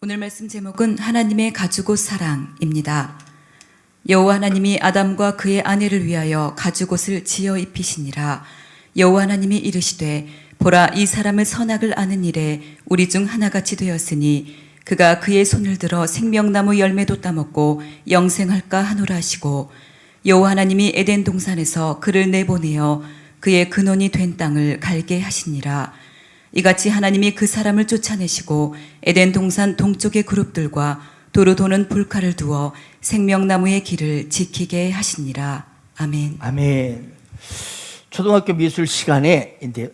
오늘 말씀 제목은 하나님의 가죽옷 사랑입니다. 여호와 하나님이 아담과 그의 아내를 위하여 가죽옷을 지어 입히시니라. 여호와 하나님이 이르시되 보라, 이 사람을 선악을 아는 일에 우리 중 하나같이 되었으니 그가 그의 손을 들어 생명나무 열매도 따먹고 영생할까 하노라 하시고, 여호와 하나님이 에덴 동산에서 그를 내보내어 그의 근원이 된 땅을 갈게 하시니라. 이같이 하나님이 그 사람을 쫓아내시고 에덴 동산 동쪽의 그룹들과 도로 도는 불칼을 두어 생명나무의 길을 지키게 하시니라. 아멘. 아멘. 초등학교 미술 시간에 이제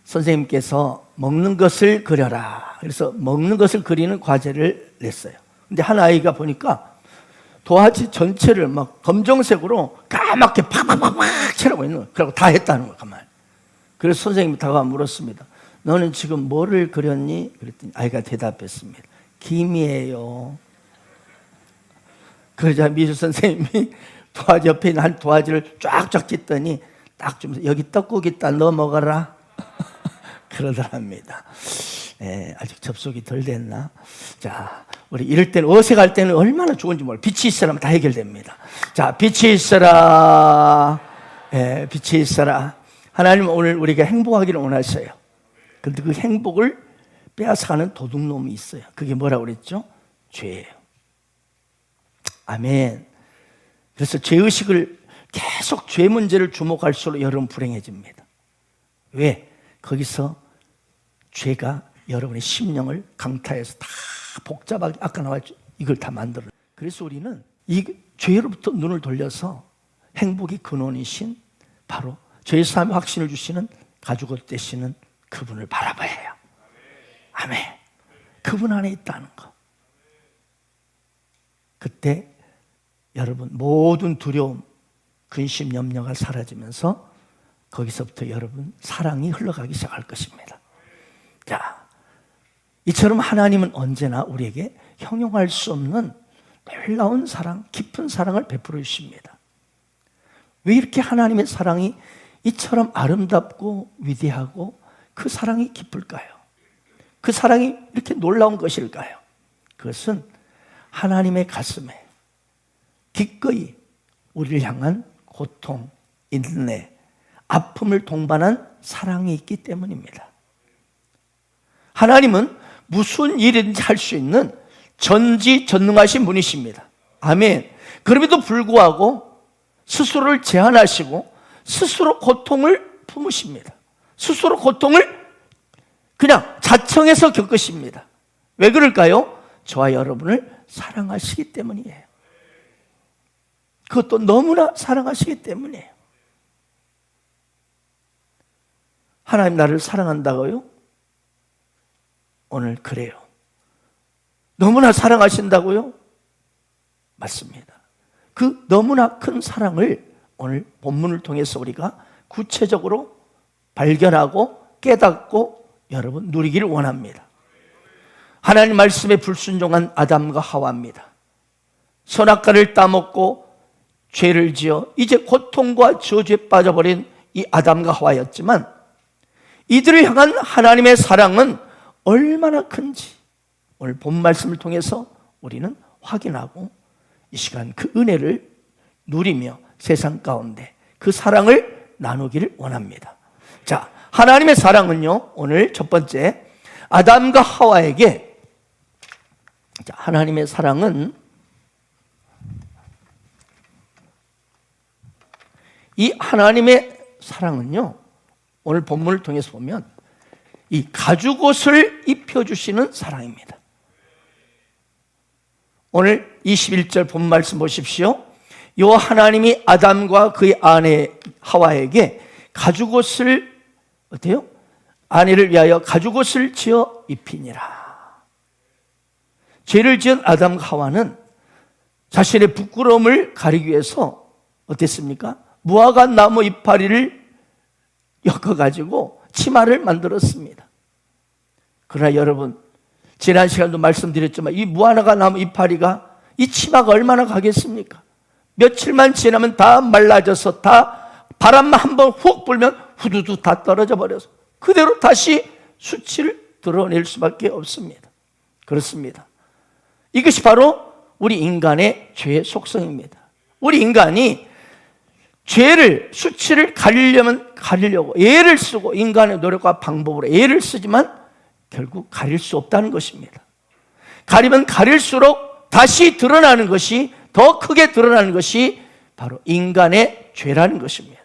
선생님께서 먹는 것을 그려라. 그래서 먹는 것을 그리는 과제를 냈어요. 근데 한 아이가 보니까 도화지 전체를 막 검정색으로 까맣게 팍팍팍팍 칠하고 있는 거예요. 그리고 다 했다는 거예요, 가만. 그래서 선생님이 다가와 물었습니다. 너는 지금 뭐를 그렸니? 그랬더니 아이가 대답했습니다. 김이에요. 그러자 미술 선생님이 도화지 옆에 있는 한 도화지를 쫙쫙 찢더니 딱 주면서 여기 떡국 있다, 너 먹어라. 그러더랍니다. 아직 접속이 덜 됐나? 자, 우리 이럴 때는, 어색할 때는 얼마나 좋은지 몰라요. 빛이 있어라면 다 해결됩니다. 자, 빛이 있어라. 빛이 있어라. 하나님은 오늘 우리가 행복하기를 원하셔요. 그런데 그 행복을 빼앗아가는 도둑놈이 있어요. 그게 뭐라고 그랬죠? 죄예요. 아멘. 그래서 죄의식을 계속 죄 문제를 주목할수록 여러분 불행해집니다. 왜? 거기서 죄가 여러분의 심령을 강타해서 다 복잡하게, 아까 나왔죠? 이걸 다 만들어요. 그래서 우리는 이 죄로부터 눈을 돌려서 행복의 근원이신 바로 죄의 사함의 확신을 주시는 가죽옷 되시는 그분을 바라봐야 해요. 아멘. 그분 안에 있다는 거. 그때 여러분 모든 두려움, 근심, 염려가 사라지면서 거기서부터 여러분 사랑이 흘러가기 시작할 것입니다. 자, 이처럼 하나님은 언제나 우리에게 형용할 수 없는 놀라운 사랑, 깊은 사랑을 베풀어 주십니다. 왜 이렇게 하나님의 사랑이 이처럼 아름답고 위대하고 그 사랑이 기쁠까요? 그 사랑이 이렇게 놀라운 것일까요? 그것은 하나님의 가슴에 기꺼이 우리를 향한 고통, 인내, 아픔을 동반한 사랑이 있기 때문입니다. 하나님은 무슨 일이든지 할 수 있는 전지전능하신 분이십니다. 아멘. 그럼에도 불구하고 스스로를 제한하시고 스스로 고통을 품으십니다. 스스로 고통을 그냥 자청해서 겪으십니다. 왜 그럴까요? 저와 여러분을 사랑하시기 때문이에요. 그것도 너무나 사랑하시기 때문이에요. 하나님 나를 사랑한다고요? 오늘 그래요. 너무나 사랑하신다고요? 맞습니다. 그 너무나 큰 사랑을 오늘 본문을 통해서 우리가 구체적으로 발견하고 깨닫고 여러분 누리기를 원합니다. 하나님 말씀에 불순종한 아담과 하와입니다. 선악과를 따먹고 죄를 지어 이제 고통과 저주에 빠져버린 이 아담과 하와였지만 이들을 향한 하나님의 사랑은 얼마나 큰지 오늘 본 말씀을 통해서 우리는 확인하고 이 시간 그 은혜를 누리며 세상 가운데 그 사랑을 나누기를 원합니다. 자, 하나님의 사랑은요, 오늘 첫 번째 아담과 하와에게, 자, 하나님의 사랑은 이 하나님의 사랑은요, 오늘 본문을 통해서 보면 이 가죽옷을 입혀주시는 사랑입니다. 오늘 21절 본 말씀 보십시오. 요 하나님이 아담과 그의 아내 하와에게 가죽옷을 어때요? 아내를 위하여 가죽옷을 지어 입히니라. 죄를 지은 아담과 하와는 자신의 부끄러움을 가리기 위해서 어땠습니까? 무화과 나무 이파리를 엮어가지고 치마를 만들었습니다. 그러나 여러분, 지난 시간도 말씀드렸지만 이 무화과 나무 이파리가 이 치마가 얼마나 가겠습니까? 며칠만 지나면 다 말라져서 다 바람만 한번 훅 불면 후두두 다 떨어져 버려서 그대로 다시 수치를 드러낼 수밖에 없습니다. 그렇습니다. 이것이 바로 우리 인간의 죄의 속성입니다. 우리 인간이 죄를, 수치를 가리려면 가리려고 애를 쓰고 인간의 노력과 방법으로 애를 쓰지만 결국 가릴 수 없다는 것입니다. 가리면 가릴수록 다시 드러나는 것이, 더 크게 드러나는 것이 바로 인간의 죄라는 것입니다.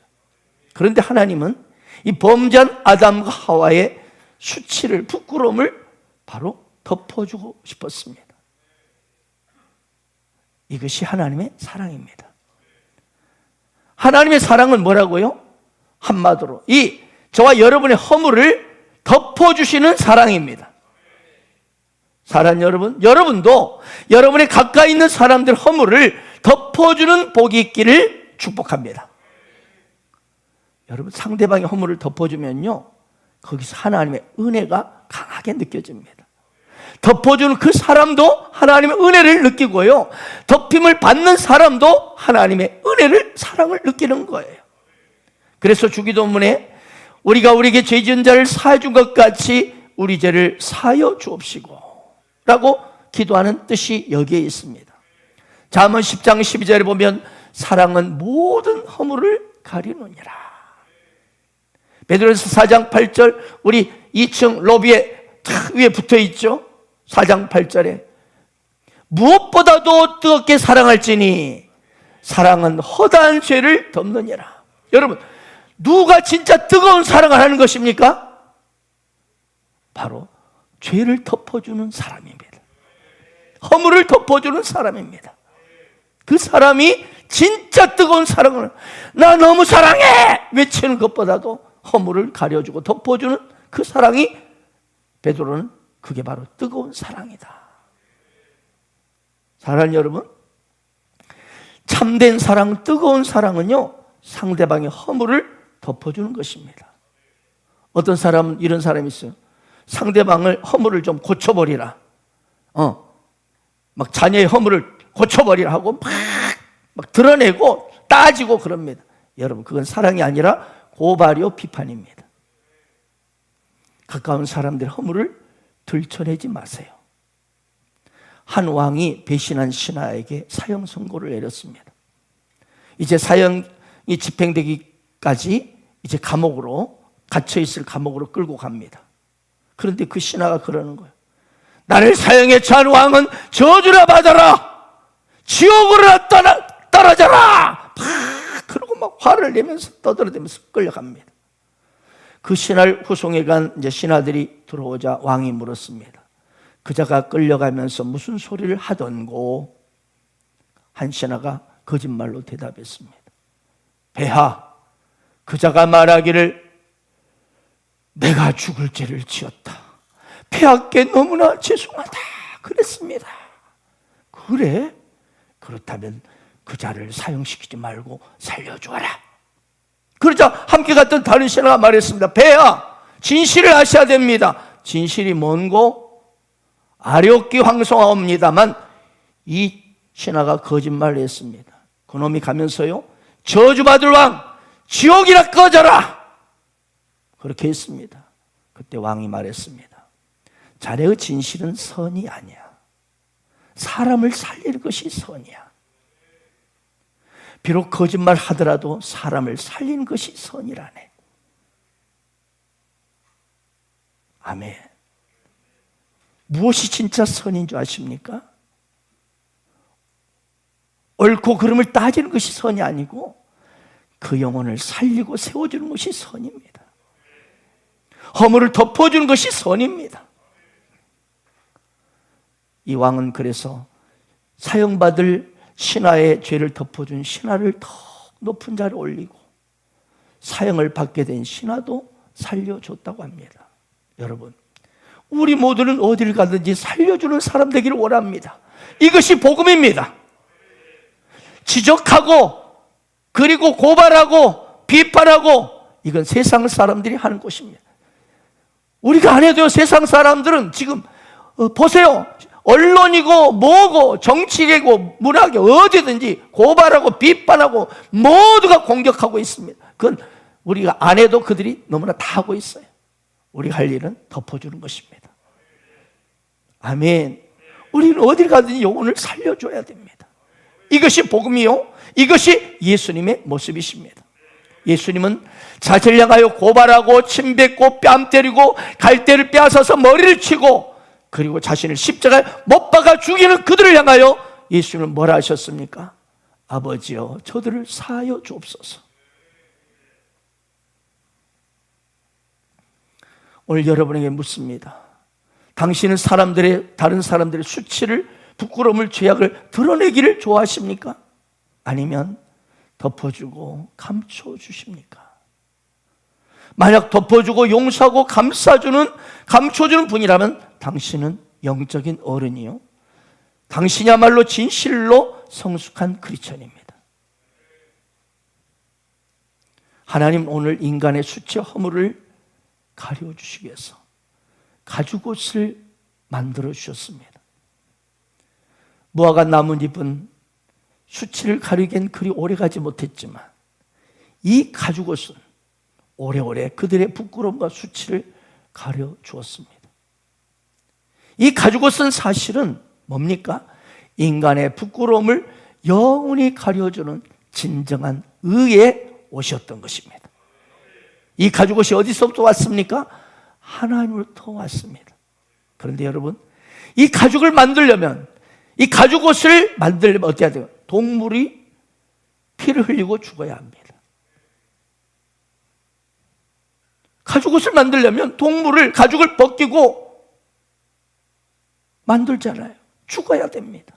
그런데 하나님은 이 범죄한 아담과 하와의 수치를, 부끄러움을 바로 덮어주고 싶었습니다. 이것이 하나님의 사랑입니다. 하나님의 사랑은 뭐라고요? 한마디로 이 저와 여러분의 허물을 덮어주시는 사랑입니다. 사랑하는 여러분, 여러분도 여러분의 가까이 있는 사람들 허물을 덮어주는 복이 있기를 축복합니다. 여러분, 상대방의 허물을 덮어주면요, 거기서 하나님의 은혜가 강하게 느껴집니다. 덮어주는 그 사람도 하나님의 은혜를 느끼고요, 덮임을 받는 사람도 하나님의 은혜를, 사랑을 느끼는 거예요. 그래서 주기도문에 우리가 우리에게 죄 지은 자를 사해 준 것 같이 우리 죄를 사하여 주옵시고 라고 기도하는 뜻이 여기에 있습니다. 잠언 10장 12절에 보면 사랑은 모든 허물을 가리느니라. 베드로전서 4장 8절, 우리 2층 로비에 위에 붙어 있죠. 4장 8절에 무엇보다도 뜨겁게 사랑할지니 사랑은 허다한 죄를 덮느니라. 여러분, 누가 진짜 뜨거운 사랑을 하는 것입니까? 바로 죄를 덮어주는 사람입니다. 허물을 덮어주는 사람입니다. 그 사람이 진짜 뜨거운 사랑을, 나 너무 사랑해! 외치는 것보다도 허물을 가려주고 덮어주는 그 사랑이, 베드로는 그게 바로 뜨거운 사랑이다. 사랑하는 여러분, 참된 사랑, 뜨거운 사랑은요, 상대방의 허물을 덮어주는 것입니다. 어떤 사람은 이런 사람이 있어요. 상대방을, 허물을 좀 고쳐버리라, 막 자녀의 허물을 고쳐버리라 하고 막 드러내고 따지고 그럽니다. 여러분, 그건 사랑이 아니라 고발이요, 비판입니다. 가까운 사람들의 허물을 들춰내지 마세요. 한 왕이 배신한 신하에게 사형 선고를 내렸습니다. 이제 사형이 집행되기까지 이제 감옥으로, 갇혀있을 감옥으로 끌고 갑니다. 그런데 그 신하가 그러는 거예요. 나를 사형에 처한 왕은 저주나 받아라, 지옥으로 떨어져라, 그러고 막 화를 내면서 떠들어대면서 끌려갑니다. 그 신하를 후송해 간 이제 신하들이 들어오자 왕이 물었습니다. 그자가 끌려가면서 무슨 소리를 하던고? 한 신하가 거짓말로 대답했습니다. 폐하, 그자가 말하기를 내가 죽을 죄를 지었다, 폐하께 너무나 죄송하다 그랬습니다. 그래? 그렇다면 그자를 사형시키지 말고 살려주어라. 그러자 함께 갔던 다른 신하가 말했습니다. 폐하, 진실을 아셔야 됩니다. 진실이 뭔고? 아뢰옵기 황송하옵니다만 이 신하가 거짓말을 했습니다. 그놈이 가면서요, 저주받을 왕, 지옥이라 꺼져라, 그렇게 했습니다. 그때 왕이 말했습니다. 자네의 진실은 선이 아니야. 사람을 살리는 것이 선이야. 비록 거짓말 하더라도 사람을 살리는 것이 선이라네. 아멘. 무엇이 진짜 선인 줄 아십니까? 옳고 그름을 따지는 것이 선이 아니고 그 영혼을 살리고 세워주는 것이 선입니다. 허물을 덮어주는 것이 선입니다. 이 왕은 그래서 사형받을 신하의 죄를 덮어준 신하를 더 높은 자리에 올리고 사형을 받게 된 신하도 살려줬다고 합니다. 여러분, 우리 모두는 어디를 가든지 살려주는 사람 되기를 원합니다. 이것이 복음입니다. 지적하고 그리고 고발하고 비판하고, 이건 세상 사람들이 하는 것입니다. 우리가 안 해도요. 세상 사람들은 지금 보세요. 언론이고 뭐고 정치계고 문화계 어디든지 고발하고 비판하고 모두가 공격하고 있습니다. 그건 우리가 안 해도 그들이 너무나 다 하고 있어요. 우리가 할 일은 덮어주는 것입니다. 아멘. 우리는 어딜 가든지 영혼을 살려줘야 됩니다. 이것이 복음이요, 이것이 예수님의 모습이십니다. 예수님은 자신을 향하여 고발하고 침뱉고 뺨 때리고 갈대를 빼앗아서 머리를 치고 그리고 자신을 십자가에 못 박아 죽이는 그들을 향하여 예수님은 뭐라 하셨습니까? 아버지여, 저들을 사하여 주옵소서. 오늘 여러분에게 묻습니다. 당신은 다른 사람들의 수치를, 부끄러움을, 죄악을 드러내기를 좋아하십니까? 아니면 덮어주고 감춰주십니까? 만약 덮어주고 용서하고 감춰주는 분이라면 당신은 영적인 어른이요, 당신이야말로 진실로 성숙한 크리스천입니다. 하나님 오늘 인간의 수치와 허물을 가려주시기 위해서 가죽옷을 만들어 주셨습니다. 무화과 나뭇잎은 수치를 가리기엔 그리 오래가지 못했지만 이 가죽옷은 오래오래 그들의 부끄러움과 수치를 가려 주었습니다. 이 가죽옷은 사실은 뭡니까? 인간의 부끄러움을 영원히 가려주는 진정한 의의 옷이었던 것입니다. 이 가죽옷이 어디서부터 왔습니까? 하나님으로부터 왔습니다. 그런데 여러분, 이 가죽을 만들려면, 이 가죽옷을 만들려면 어떻게 해야 돼요? 동물이 피를 흘리고 죽어야 합니다. 가죽옷을 만들려면 가죽을 벗기고 만들잖아요. 죽어야 됩니다.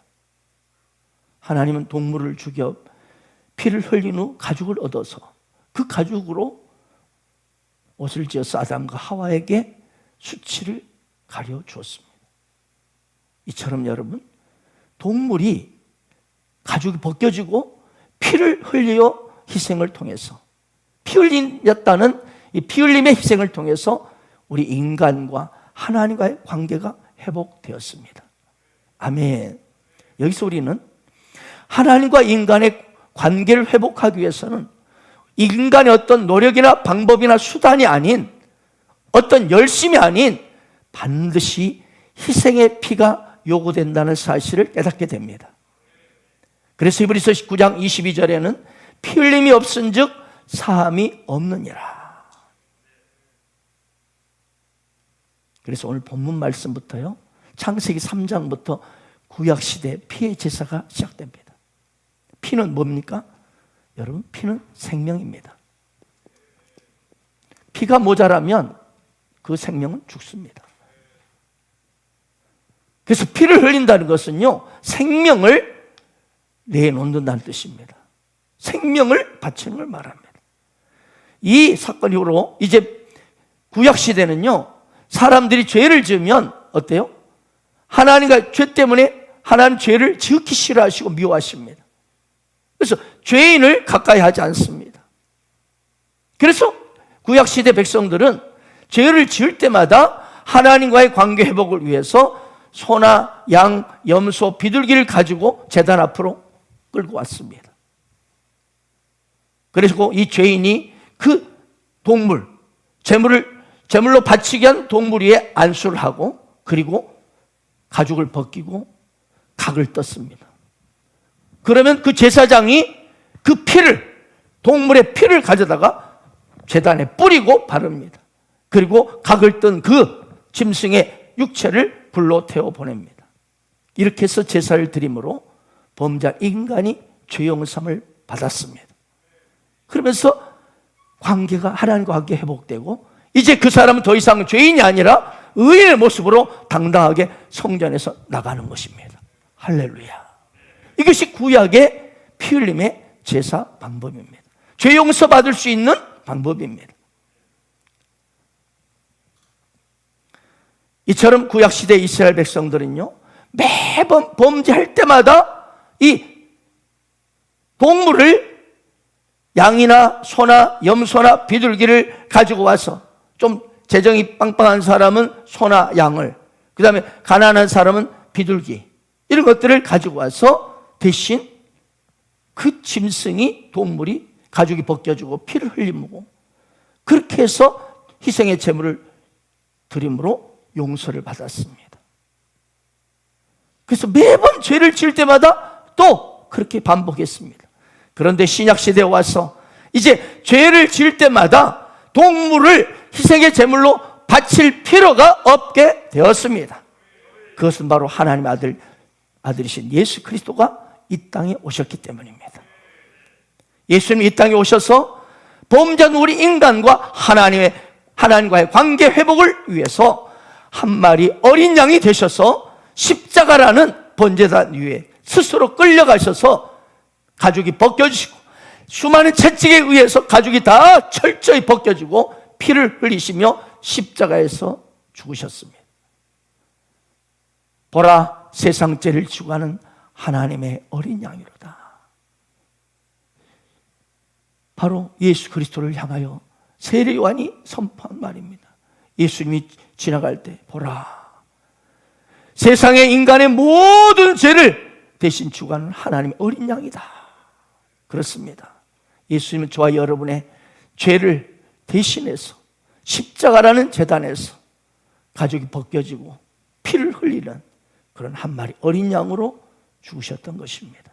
하나님은 동물을 죽여 피를 흘린 후 가죽을 얻어서 그 가죽으로 옷을 지어서 아담과 하와에게 수치를 가려 주었습니다. 이처럼 여러분, 동물이 가죽이 벗겨지고 피를 흘려 희생을 통해서 피 흘렸다는 이 피 흘림의 희생을 통해서 우리 인간과 하나님과의 관계가 회복되었습니다. 아멘. 여기서 우리는 하나님과 인간의 관계를 회복하기 위해서는 인간의 어떤 노력이나 방법이나 수단이 아닌, 어떤 열심이 아닌 반드시 희생의 피가 요구된다는 사실을 깨닫게 됩니다. 그래서 히브리서 19장 22절에는 피 흘림이 없은즉 사함이 없느니라. 그래서 오늘 본문 말씀부터요, 창세기 3장부터 구약시대 피의 제사가 시작됩니다. 피는 뭡니까? 여러분, 피는 생명입니다. 피가 모자라면 그 생명은 죽습니다. 그래서 피를 흘린다는 것은요, 생명을 내놓는다는 뜻입니다. 생명을 바치는 걸 말합니다. 이 사건 이후로 이제 구약시대는요, 사람들이 죄를 지으면 어때요? 하나님과 죄 때문에 하나님 죄를 지극히 싫어하시고 미워하십니다. 그래서 죄인을 가까이 하지 않습니다. 그래서 구약시대 백성들은 죄를 지을 때마다 하나님과의 관계 회복을 위해서 소나 양, 염소, 비둘기를 가지고 제단 앞으로 끌고 왔습니다. 그래서 이 죄인이 그 동물, 제물로 바치기 위한 동물 위에 안수를 하고 그리고 가죽을 벗기고 각을 떴습니다. 그러면 그 제사장이 그 동물의 피를 가져다가 제단에 뿌리고 바릅니다. 그리고 각을 뜬 그 짐승의 육체를 불로 태워 보냅니다. 이렇게 해서 제사를 드림으로 범죄한 인간이 죄 용서함을 받았습니다. 그러면서 하나님과 관계 회복되고 이제 그 사람은 더 이상 죄인이 아니라 의인의 모습으로 당당하게 성전에서 나가는 것입니다. 할렐루야. 이것이 구약의 피 흘림의 제사 방법입니다. 죄 용서 받을 수 있는 방법입니다. 이처럼 구약시대 이스라엘 백성들은요, 매번 범죄할 때마다 이 동물을, 양이나 소나 염소나 비둘기를 가지고 와서, 좀 재정이 빵빵한 사람은 소나 양을, 그 다음에 가난한 사람은 비둘기, 이런 것들을 가지고 와서 대신 그 짐승이, 동물이 가죽이 벗겨지고 피를 흘리고 그렇게 해서 희생의 제물을 드림으로 용서를 받았습니다. 그래서 매번 죄를 지을 때마다 또 그렇게 반복했습니다. 그런데 신약시대에 와서 이제 죄를 지을 때마다 동물을 희생의 제물로 바칠 필요가 없게 되었습니다. 그것은 바로 하나님의 아들이신 예수 그리스도가 이 땅에 오셨기 때문입니다. 예수님이 이 땅에 오셔서 범죄한 우리 인간과 하나님과의 관계 회복을 위해서 한 마리 어린 양이 되셔서 십자가라는 번제단 위에 스스로 끌려가셔서 가죽이 벗겨지고 수많은 채찍에 의해서 가죽이 다 철저히 벗겨지고 피를 흘리시며 십자가에서 죽으셨습니다. 보라, 세상 죄를 지고 가는 하나님의 어린 양이로다. 바로 예수 그리스도를 향하여 세례 요한이 선포한 말입니다. 예수님이 지나갈 때 보라, 세상의 인간의 모든 죄를 대신 지고 가는 하나님의 어린 양이다. 그렇습니다. 예수님은 저와 여러분의 죄를 대신해서 십자가라는 제단에서 가죽이 벗겨지고 피를 흘리는 그런 한 마리 어린 양으로 죽으셨던 것입니다.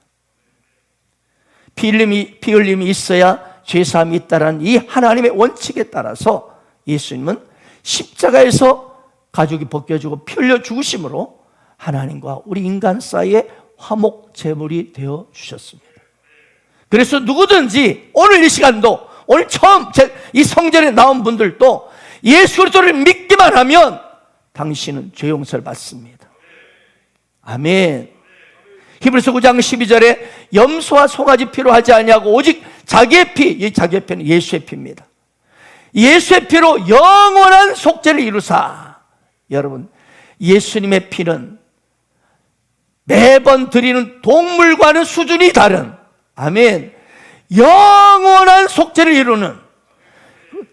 피 흘림이 있어야 죄사함이 있다라는 이 하나님의 원칙에 따라서 예수님은 십자가에서 가죽이 벗겨지고 피 흘려 죽으심으로 하나님과 우리 인간 사이에 화목 제물이 되어 주셨습니다. 그래서 누구든지 오늘 이 시간도, 오늘 처음 이 성전에 나온 분들도 예수 그리스도를 믿기만 하면 당신은 죄 용서를 받습니다. 아멘. 히브리서 9장 12절에 염소와 송아지 피로 하지 아니하고 오직 자기의 피, 이 자기의 피는 예수의 피입니다. 예수의 피로 영원한 속죄를 이루사. 여러분, 예수님의 피는 매번 드리는 동물과는 수준이 다른, 아멘, 영원한 속죄를 이루는,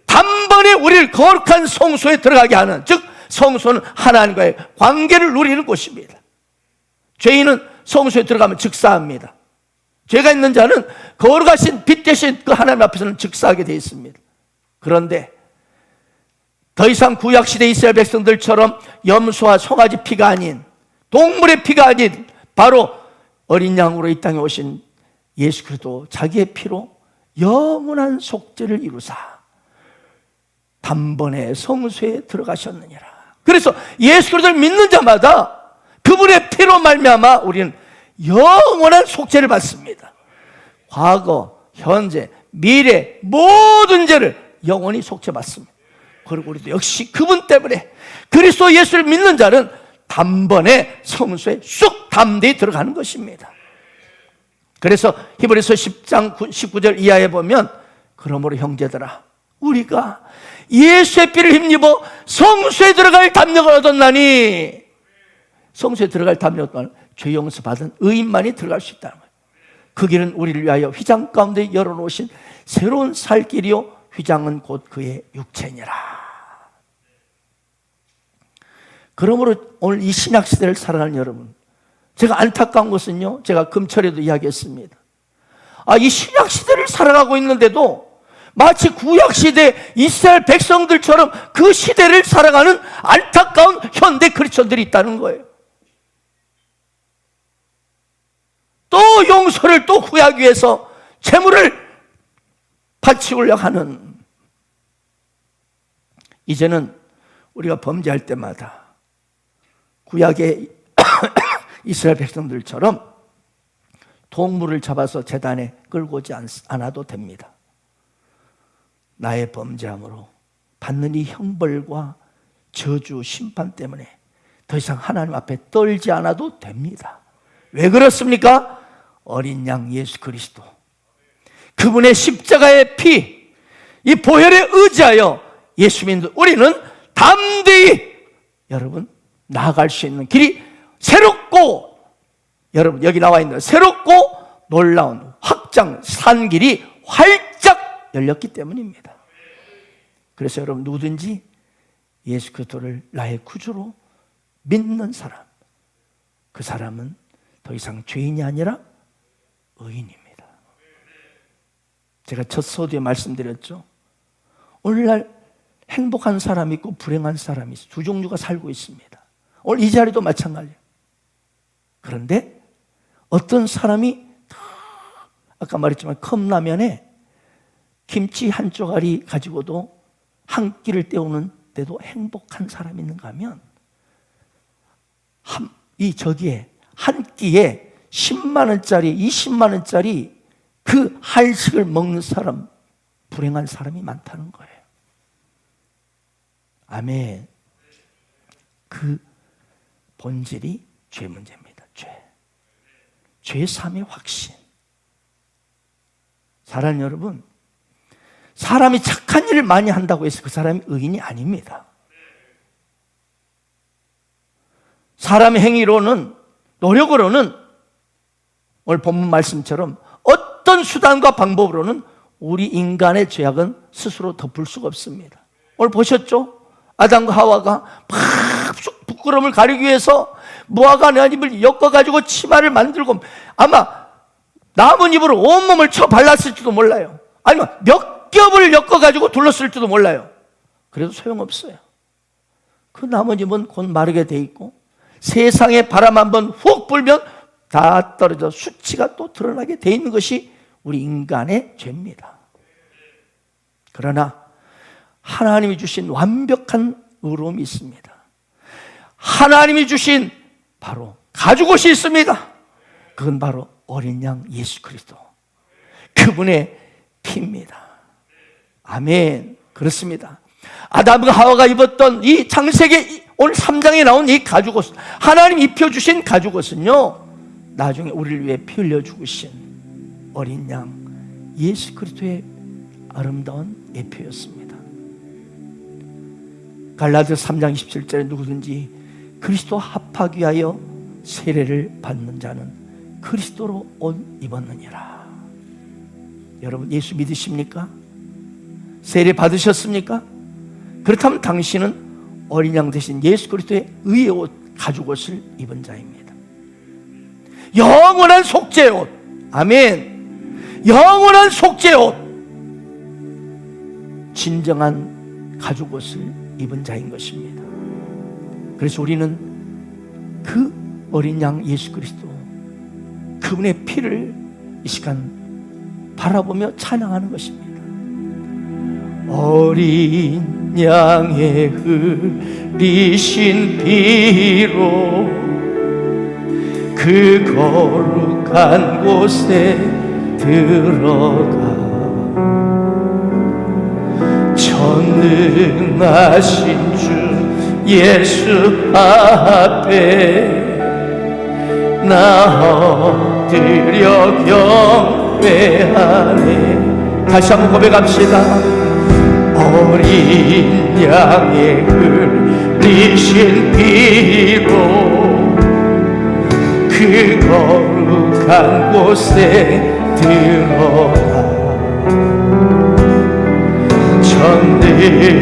단번에 우리를 거룩한 성소에 들어가게 하는, 즉 성소는 하나님과의 관계를 누리는 곳입니다. 죄인은 성소에 들어가면 즉사합니다. 죄가 있는 자는 거룩하신 빛 대신 그 하나님 앞에서는 즉사하게 되어 있습니다. 그런데 더 이상 구약시대 이스라엘 백성들처럼 염소와 송아지 피가 아닌, 동물의 피가 아닌 바로 어린 양으로 이 땅에 오신 예수 그리스도 자기의 피로 영원한 속죄를 이루사 단번에 성소에 들어가셨느니라. 그래서 예수 그리스도를 믿는 자마다 그분의 피로 말미암아 우리는 영원한 속죄를 받습니다. 과거, 현재, 미래 모든 죄를 영원히 속죄받습니다. 그리고 우리도 역시 그분 때문에 그리스도 예수를 믿는 자는 단번에 성소에 쑥 담대히 들어가는 것입니다. 그래서 히브리서 10장 19절 이하에 보면 그러므로 형제들아 우리가 예수의 피를 힘입어 성소에 들어갈 담력을 얻었나니, 성소에 들어갈 담력은 죄 용서 받은 의인만이 들어갈 수 있다는 거예요. 그 길은 우리를 위하여 휘장 가운데 열어놓으신 새로운 살 길이요 휘장은 곧 그의 육체니라. 그러므로 오늘 이 신약시대를 살아가는 여러분, 제가 안타까운 것은요, 제가 금철에도 이야기했습니다. 이 신약시대를 살아가고 있는데도 마치 구약시대 이스라엘 백성들처럼 그 시대를 살아가는 안타까운 현대 크리스천들이 있다는 거예요. 또 용서를 또 구하기 위해서 재물을 바치우려고 하는, 이제는 우리가 범죄할 때마다 구약의 이스라엘 백성들처럼 동물을 잡아서 제단에 끌고 오지 않아도 됩니다. 나의 범죄함으로 받는 이 형벌과 저주, 심판 때문에 더 이상 하나님 앞에 떨지 않아도 됩니다. 왜 그렇습니까? 어린 양 예수 그리스도, 그분의 십자가의 피, 이 보혈에 의지하여 예수 믿는 우리는 담대히 여러분 나아갈 수 있는 길이 새롭고, 여러분 여기 나와 있는 새롭고 놀라운 확장 산길이 활짝 열렸기 때문입니다. 그래서 여러분 누구든지 예수 그리스도를 나의 구주로 믿는 사람, 그 사람은 더 이상 죄인이 아니라 의인입니다. 제가 첫 서두에 말씀드렸죠. 오늘날 행복한 사람이 있고 불행한 사람이 있어요. 두 종류가 살고 있습니다. 오늘 이 자리도 마찬가지예요. 그런데 어떤 사람이 아까 말했지만 컵라면에 김치 한 쪼가리 가지고도 한 끼를 때우는 데도 행복한 사람이 있는가 하면 저기에 한 끼에 10만 원짜리 20만 원짜리 그 한식을 먹는 사람, 불행한 사람이 많다는 거예요. 아멘. 그 본질이 죄 문제입니다. 죄3의 확신. 사랑 여러분, 사람이 착한 일을 많이 한다고 해서 그 사람이 의인이 아닙니다. 사람의 행위로는, 노력으로는 오늘 본문 말씀처럼 어떤 수단과 방법으로는 우리 인간의 죄악은 스스로 덮을 수가 없습니다. 오늘 보셨죠? 아담과 하와가 막 부끄러움을 가리기 위해서 무화과 나뭇잎을 엮어가지고 치마를 만들고 아마 나뭇잎으로 온몸을 쳐 발랐을지도 몰라요. 아니면 몇 겹을 엮어가지고 둘렀을지도 몰라요. 그래도 소용없어요. 그 나뭇잎은 곧 마르게 돼 있고 세상에 바람 한번 훅 불면 다 떨어져 수치가 또 드러나게 돼 있는 것이 우리 인간의 죄입니다. 그러나 하나님이 주신 완벽한 의로움이 있습니다. 하나님이 주신 바로 가죽옷이 있습니다. 그건 바로 어린 양 예수 그리스도, 그분의 피입니다. 아멘. 그렇습니다. 아담과 하와가 입었던 이 창세기 오늘 3장에 나온 이 가죽옷, 하나님 입혀주신 가죽옷은요, 나중에 우리를 위해 피 흘려 죽으신 어린 양 예수 그리스도의 아름다운 예표였습니다. 갈라디아서 3장 27절에 누구든지 그리스도 합하기 위하여 세례를 받는 자는 그리스도로 옷 입었느니라. 여러분 예수 믿으십니까? 세례 받으셨습니까? 그렇다면 당신은 어린 양 대신 예수 그리스도의 의의 옷, 가죽옷을 입은 자입니다. 영원한 속죄옷, 아멘. 영원한 속죄옷, 진정한 가죽옷을 입은 자인 것입니다. 그래서 우리는 그 어린 양 예수 그리스도, 그분의 피를 이 시간 바라보며 찬양하는 것입니다. 어린 양의 흘리신 피로 그 거룩한 곳에 들어가 전능하신 주 예수 앞에 나 엎드려 경배하네. 다시 한번 고백합시다. 어린 양의 흘리신 피로 그 거룩한 곳에 들어가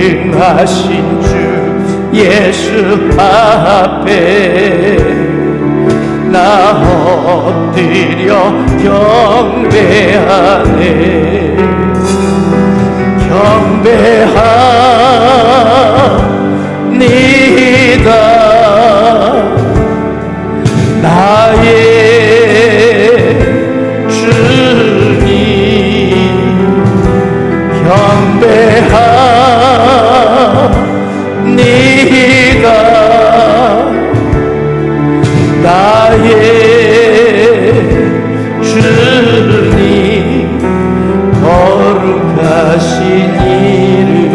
전능하신 주 예수 앞에 나 엎드려 경배하네. 경배합니다. 나의 주님 경배합니다. 나의 주님 거룩하신 이름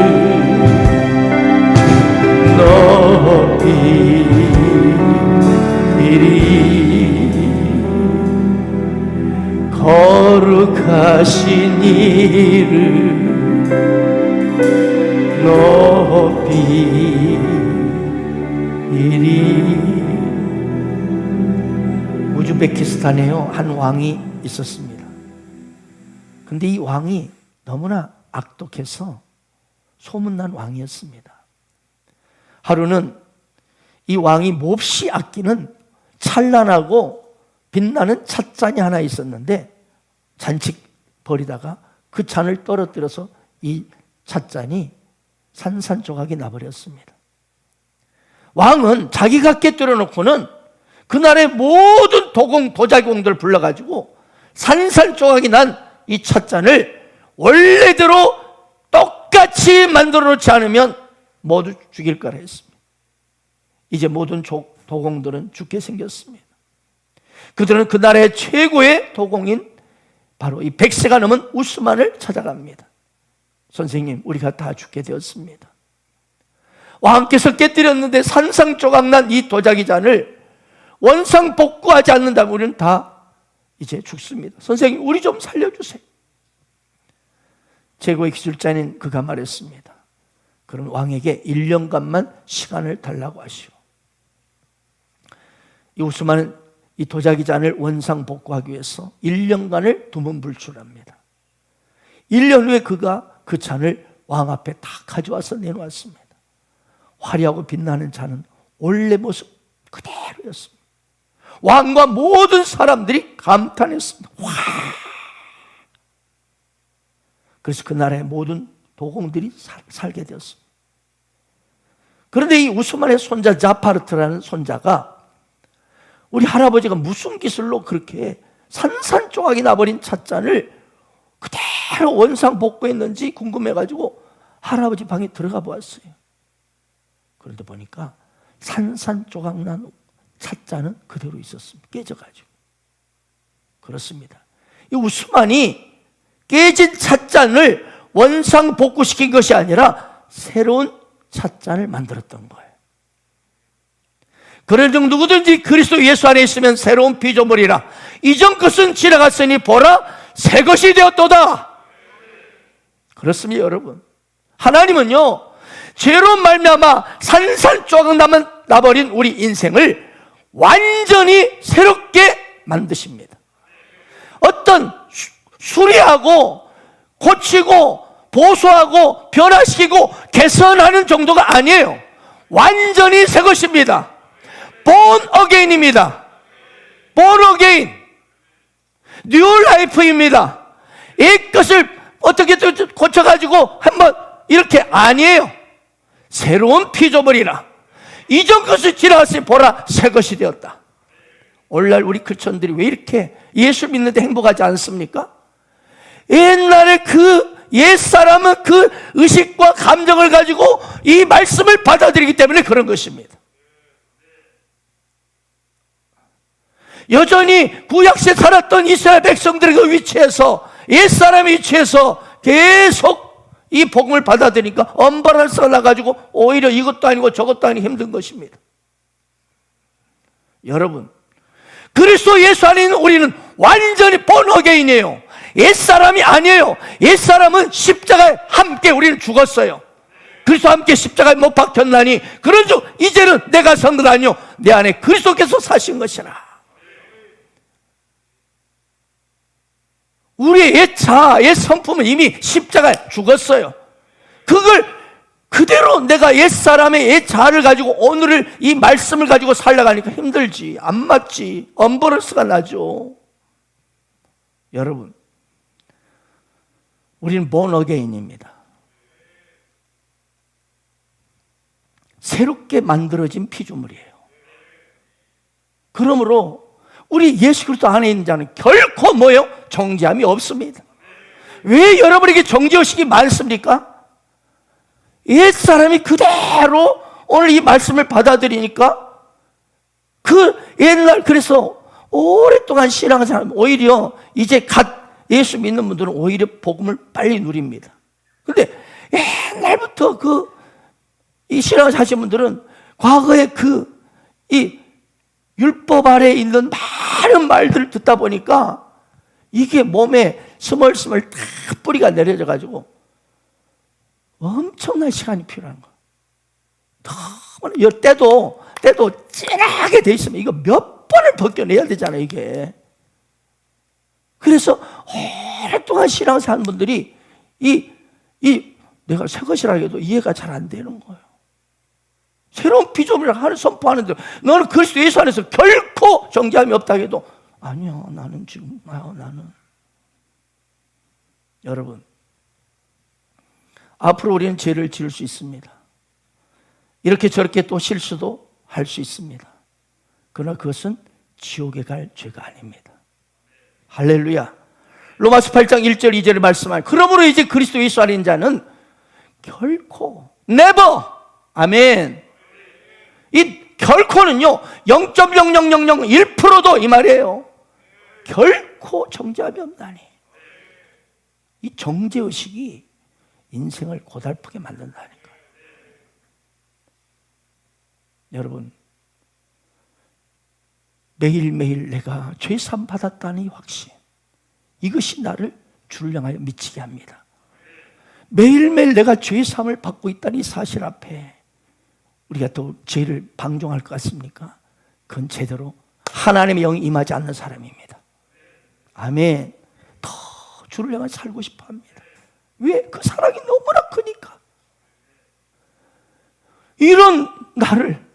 높이리. 거룩하신 이름 높이리. 우즈베키스탄에요 한 왕이 있었습니다. 근데 이 왕이 너무나 악독해서 소문난 왕이었습니다. 하루는 이 왕이 몹시 아끼는 찬란하고 빛나는 찻잔이 하나 있었는데 잔뜩 버리다가 그 잔을 떨어뜨려서 이 찻잔이 산산조각이 나버렸습니다. 왕은 자기가 깨뜨려 놓고는 그날의 모든 도자기공들을 불러가지고 산산조각이 난 이 찻잔을 원래대로 똑같이 만들어 놓지 않으면 모두 죽일 거라 했습니다. 이제 모든 도공들은 죽게 생겼습니다. 그들은 그 나라의 최고의 도공인 바로 이 100세가 넘은 우스만을 찾아갑니다. 선생님, 우리가 다 죽게 되었습니다. 왕께서 깨뜨렸는데 산산조각난 이 도자기잔을 원상복구하지 않는다면 우리는 다 이제 죽습니다. 선생님, 우리 좀 살려주세요. 최고의 기술자인 그가 말했습니다. 그럼 왕에게 1년간만 시간을 달라고 하시오. 이 우스만은 이 도자기잔을 원상복구하기 위해서 1년간을 두문불출합니다. 1년 후에 그가 그 잔을 왕 앞에 다 가져와서 내놓았습니다. 화려하고 빛나는 잔은 원래 모습 그대로였습니다. 왕과 모든 사람들이 감탄했습니다. 와! 그래서 그 나라의 모든 도공들이 살게 되었습니다. 그런데 이 우스만의 손자 자파르트라는 손자가 우리 할아버지가 무슨 기술로 그렇게 산산조각이 나버린 찻잔을 그대로 원상복구했는지 궁금해가지고 할아버지 방에 들어가 보았어요. 그런데 보니까 산산조각 난 찻잔은 그대로 있었습니다. 깨져가지고. 그렇습니다. 이 우스만이 깨진 찻잔을 원상복구시킨 것이 아니라 새로운 찻잔을 만들었던 거예요. 그런즉 누구든지 그리스도 예수 안에 있으면 새로운 피조물이라. 이전 것은 지나갔으니 보라 새 것이 되었도다. 그렇습니다, 여러분. 하나님은요, 죄로 말미암아 산산조각 나버린 우리 인생을 완전히 새롭게 만드십니다. 어떤 수리하고 고치고 보수하고 변화시키고 개선하는 정도가 아니에요. 완전히 새 것입니다. born again입니다. born again. new life입니다. 이 것을 어떻게 고쳐가지고 한번 이렇게 아니에요. 새로운 피조물이라. 이전 것을 지나갔으니 보라 새 것이 되었다. 오늘날 우리 크리스천들이 왜 이렇게 예수 믿는데 행복하지 않습니까? 옛날에 그 옛사람은 그 의식과 감정을 가지고 이 말씀을 받아들이기 때문에 그런 것입니다. 여전히 구약시에 살았던 이스라엘 백성들의 그 위치에서, 옛사람의 위치에서 계속 이 복음을 받아들이니까 언밸런스가 나가지고 오히려 이것도 아니고 저것도 아니고 힘든 것입니다. 여러분, 그리스도 예수 안에 있는 우리는 완전히 born again이에요. 옛사람이 아니에요. 옛사람은 십자가에 함께 우리는 죽었어요. 그리스도와 함께 십자가에 못 박혔나니 그런즉 이제는 내가 산 것 아니요 내 안에 그리스도께서 사신 것이라. 우리의 옛 성품은 이미 십자가에 죽었어요. 그걸 그대로 내가 옛사람의 옛자를 가지고 오늘을 이 말씀을 가지고 살아가니까 힘들지, 안 맞지, 언밸런스가 나죠. 여러분, 우리는 born again입니다. 새롭게 만들어진 피조물이에요. 그러므로 우리 예수 그리스도 안에 있는 자는 결코 뭐예요? 정죄함이 없습니다. 왜 여러분에게 정죄의식이 많습니까? 옛사람이 그대로 오늘 이 말씀을 받아들이니까 그 옛날 그래서 오랫동안 신앙생활 오히려 이제 갓 예수 믿는 분들은 오히려 복음을 빨리 누립니다. 그런데 옛날부터 이 신앙을 하신 분들은 과거에 이 율법 아래에 있는 많은 말들을 듣다 보니까 이게 몸에 스멀스멀 다 뿌리가 내려져 가지고 엄청난 시간이 필요한 거예요. 너무 때도 진하게 돼 있으면 이거 몇 번을 벗겨내야 되잖아요, 이게. 그래서 오랫동안 신앙을 사는 분들이 내가 새 것이라 해도 이해가 잘 안 되는 거예요. 새로운 피조물을 선포하는데 너는 그리스도 예수 안에서 결코 정죄함이 없다 해도 아니야, 나는 지금 나는. 여러분, 앞으로 우리는 죄를 지을 수 있습니다. 이렇게 저렇게 또 실수도 할 수 있습니다. 그러나 그것은 지옥에 갈 죄가 아닙니다. 할렐루야. 로마서 8장 1절 2절에 말씀하는, 그러므로 이제 그리스도 예수 안에 있는 자는 결코 never, 아멘, 이 결코는요 0.00001%도 이 말이에요. 결코 정죄함이 없나니. 이 정죄의식이 인생을 고달프게 만든다니까요. 여러분, 매일매일 내가 죄사함 받았다는 이 확신, 이것이 나를 주를 향하여 미치게 합니다. 매일매일 내가 죄사함을 받고 있다는 이 사실 앞에 우리가 또 죄를 방종할 것 같습니까? 그건 제대로 하나님의 영이 임하지 않는 사람입니다. 아멘. 더 주를 향해 살고 싶어 합니다. 왜? 그 사랑이 너무나 크니까. 이런 나를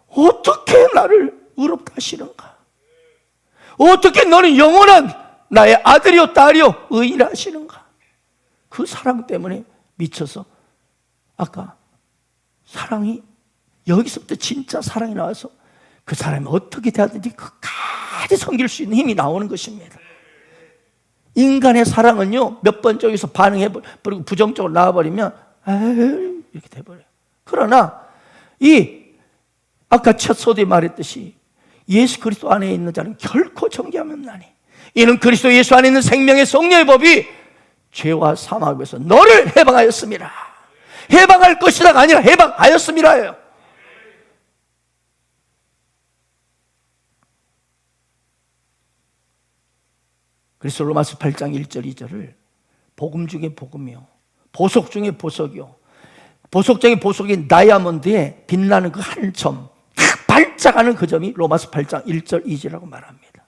어떻게 나를 의롭다 하시는가? 어떻게 너는 영원한 나의 아들이요 딸이요 의인이라 하시는가? 그 사랑 때문에 미쳐서, 아까 사랑이 여기서부터 진짜 사랑이 나와서 그 사람이 어떻게 대하든지 끝까지 섬길 수 있는 힘이 나오는 것입니다. 인간의 사랑은요, 몇 번 저기서 반응해버리고 부정적으로 나와버리면 에이, 이렇게 돼버려요. 그러나 아까 첫 소대에 말했듯이 예수 그리스도 안에 있는 자는 결코 정죄함이 없나니, 이는 그리스도 예수 안에 있는 생명의 성령의 법이 죄와 사망에서 너를 해방하였습니다. 해방할 것이다가 아니라 해방하였습니다예요. 그래서 로마서 8장 1절 2절을 복음 중에 복음이요, 보석 중에 보석이요, 보석 중에 보석인 다이아몬드에 빛나는 그 한 점, 딱 반짝하는 그 점이 로마서 8장 1절 2절이라고 말합니다.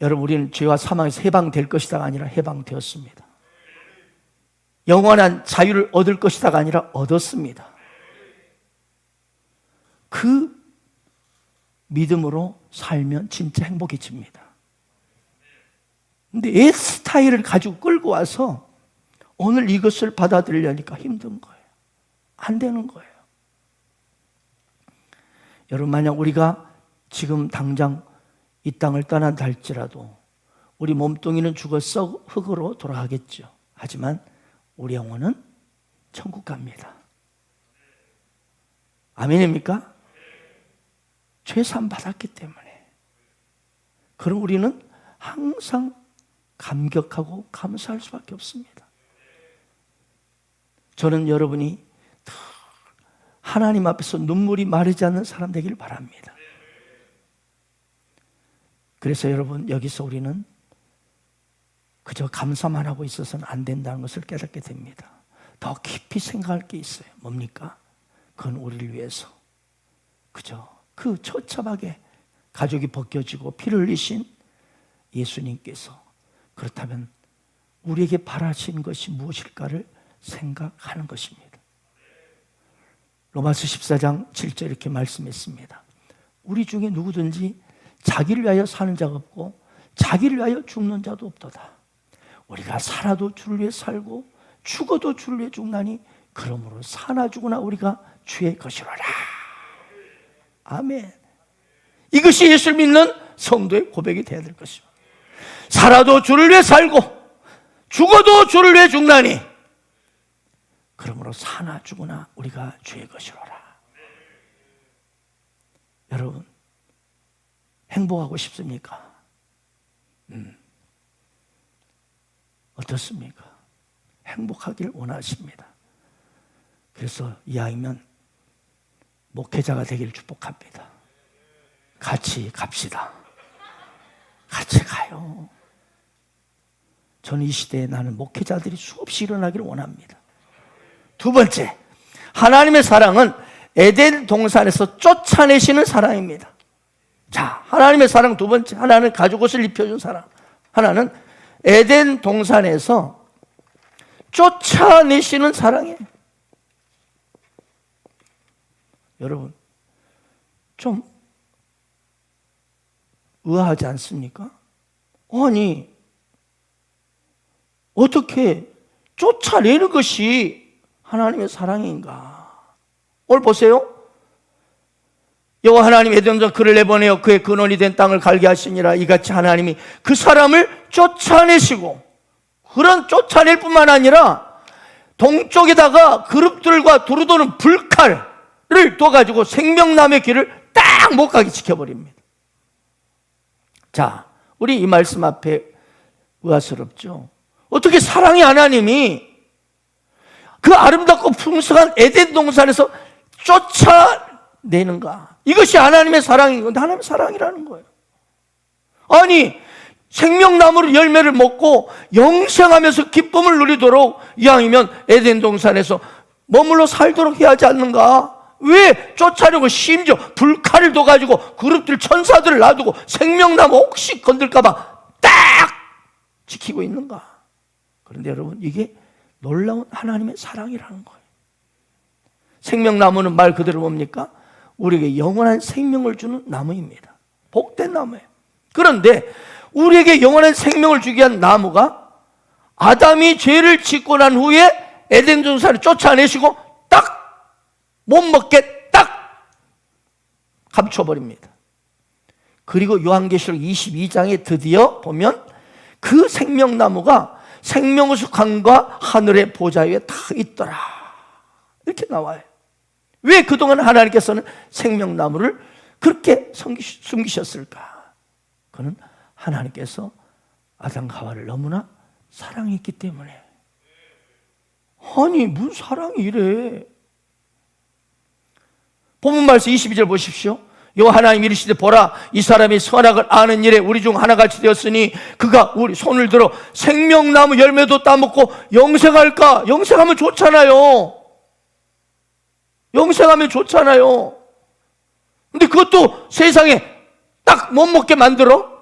여러분, 우리는 죄와 사망에서 해방될 것이다가 아니라 해방되었습니다. 영원한 자유를 얻을 것이다가 아니라 얻었습니다. 그 믿음으로 살면 진짜 행복해집니다. 근데 애 스타일을 가지고 끌고 와서 오늘 이것을 받아들이려니까 힘든 거예요. 안 되는 거예요. 여러분, 만약 우리가 지금 당장 이 땅을 떠난다 할지라도 우리 몸뚱이는 죽어 썩 흙으로 돌아가겠죠. 하지만 우리 영혼은 천국 갑니다. 아멘입니까? 죄사함 받았기 때문에. 그럼 우리는 항상 감격하고 감사할 수밖에 없습니다. 저는 여러분이 하나님 앞에서 눈물이 마르지 않는 사람 되기를 바랍니다. 그래서 여러분, 여기서 우리는 그저 감사만 하고 있어서는 안 된다는 것을 깨닫게 됩니다. 더 깊이 생각할 게 있어요. 뭡니까? 그건 우리를 위해서 그저 그 처참하게 가족이 벗겨지고 피를 흘리신 예수님께서, 그렇다면 우리에게 바라시는 것이 무엇일까를 생각하는 것입니다. 로마서 14장 7절 이렇게 말씀했습니다. 우리 중에 누구든지 자기를 위하여 사는 자가 없고 자기를 위하여 죽는 자도 없도다. 우리가 살아도 주를 위해 살고 죽어도 주를 위해 죽나니 그러므로 사나 죽으나 우리가 주의 것이로라. 아멘. 이것이 예수를 믿는 성도의 고백이 되어야 될 것입니다. 살아도 주를 위해 살고 죽어도 주를 위해 죽나니 그러므로 사나 죽으나 우리가 주의 것이로라. 여러분, 행복하고 싶습니까? 어떻습니까? 행복하길 원하십니다. 그래서 이왕이면 목회자가 되기를 축복합니다. 같이 갑시다. 같이 가요. 저는 이 시대에 나는 목회자들이 수없이 일어나기를 원합니다. 두 번째, 하나님의 사랑은 에덴 동산에서 쫓아내시는 사랑입니다. 자, 하나님의 사랑 두 번째, 하나는 가죽옷을 입혀준 사랑, 하나는 에덴 동산에서 쫓아내시는 사랑이에요. 여러분, 좀 의아하지 않습니까? 아니, 어떻게 쫓아내는 것이 하나님의 사랑인가? 오늘 보세요. 여호와 하나님 에덴에서 그를 내보내어 그의 근원이 된 땅을 갈게 하시니라. 이같이 하나님이 그 사람을 쫓아내시고, 그런 쫓아낼 뿐만 아니라 동쪽에다가 그룹들과 두루도는 불칼을 둬가지고 생명나무의 길을 딱 못 가게 지켜버립니다. 자, 우리 이 말씀 앞에 의아스럽죠. 어떻게 사랑의 하나님이 그 아름답고 풍성한 에덴 동산에서 쫓아내는가? 이것이 하나님의 사랑인 건데, 하나님의 사랑이라는 거예요. 아니, 생명나무로 열매를 먹고 영생하면서 기쁨을 누리도록 이왕이면 에덴 동산에서 머물러 살도록 해야 하지 않는가? 왜 쫓아내고 심지어 불칼을 둬가지고 그룹들 천사들을 놔두고 생명나무 혹시 건들까봐 딱 지키고 있는가? 그런데 여러분, 이게 놀라운 하나님의 사랑이라는 거예요. 생명나무는 말 그대로 뭡니까? 우리에게 영원한 생명을 주는 나무입니다. 복된 나무예요. 그런데 우리에게 영원한 생명을 주기 위한 나무가 아담이 죄를 짓고 난 후에 에덴 동산을 쫓아내시고 딱 못 먹게 딱 감춰버립니다. 그리고 요한계시록 22장에 드디어 보면 그 생명나무가 생명의 강과 하늘의 보좌 위에 다 있더라, 이렇게 나와요. 왜 그동안 하나님께서는 생명나무를 그렇게 숨기셨을까? 그는 하나님께서 아담과 하와를 너무나 사랑했기 때문에. 아니, 무슨 사랑이 이래? 본문 말씀 22절 보십시오. 여호와 하나님이 이르시되 보라, 이 사람이 선악을 아는 일에 우리 중 하나같이 되었으니 그가 우리 손을 들어 생명나무 열매도 따먹고 영생할까? 영생하면 좋잖아요. 영생하면 좋잖아요. 근데 그것도 세상에 딱 못 먹게 만들어?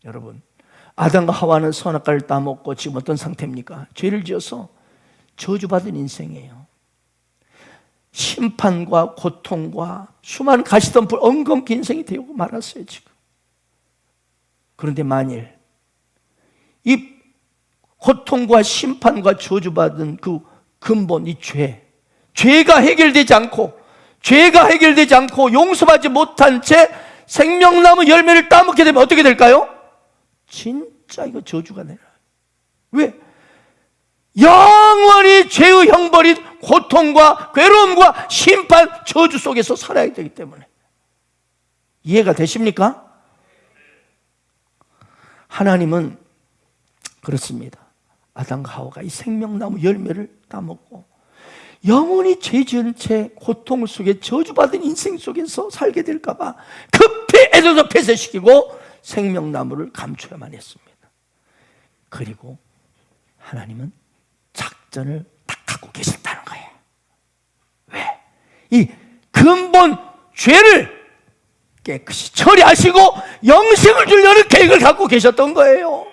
여러분, 아담과 하와는 선악과를 따먹고 지금 어떤 상태입니까? 죄를 지어서 저주받은 인생이에요. 심판과 고통과 수많은 가시덤불 엉겅퀴 인생이 되고 말았어요, 지금. 그런데 만일 이 고통과 심판과 저주받은 그 근본, 이 죄가 해결되지 않고 용서받지 못한 채 생명나무 열매를 따먹게 되면 어떻게 될까요? 진짜 이거 저주가 내려요. 왜? 영원히 죄의 형벌인 고통과 괴로움과 심판, 저주 속에서 살아야 되기 때문에. 이해가 되십니까? 하나님은 그렇습니다. 아담과 하와가 이 생명나무 열매를 따먹고 영원히 죄 지은 채 고통 속에 저주받은 인생 속에서 살게 될까 봐 급히 애써서 폐쇄시키고 생명나무를 감춰야만 했습니다. 그리고 하나님은 작전을 딱 갖고 계셨다는 거예요. 왜? 이 근본 죄를 깨끗이 처리하시고 영생을 주려는 계획을 갖고 계셨던 거예요.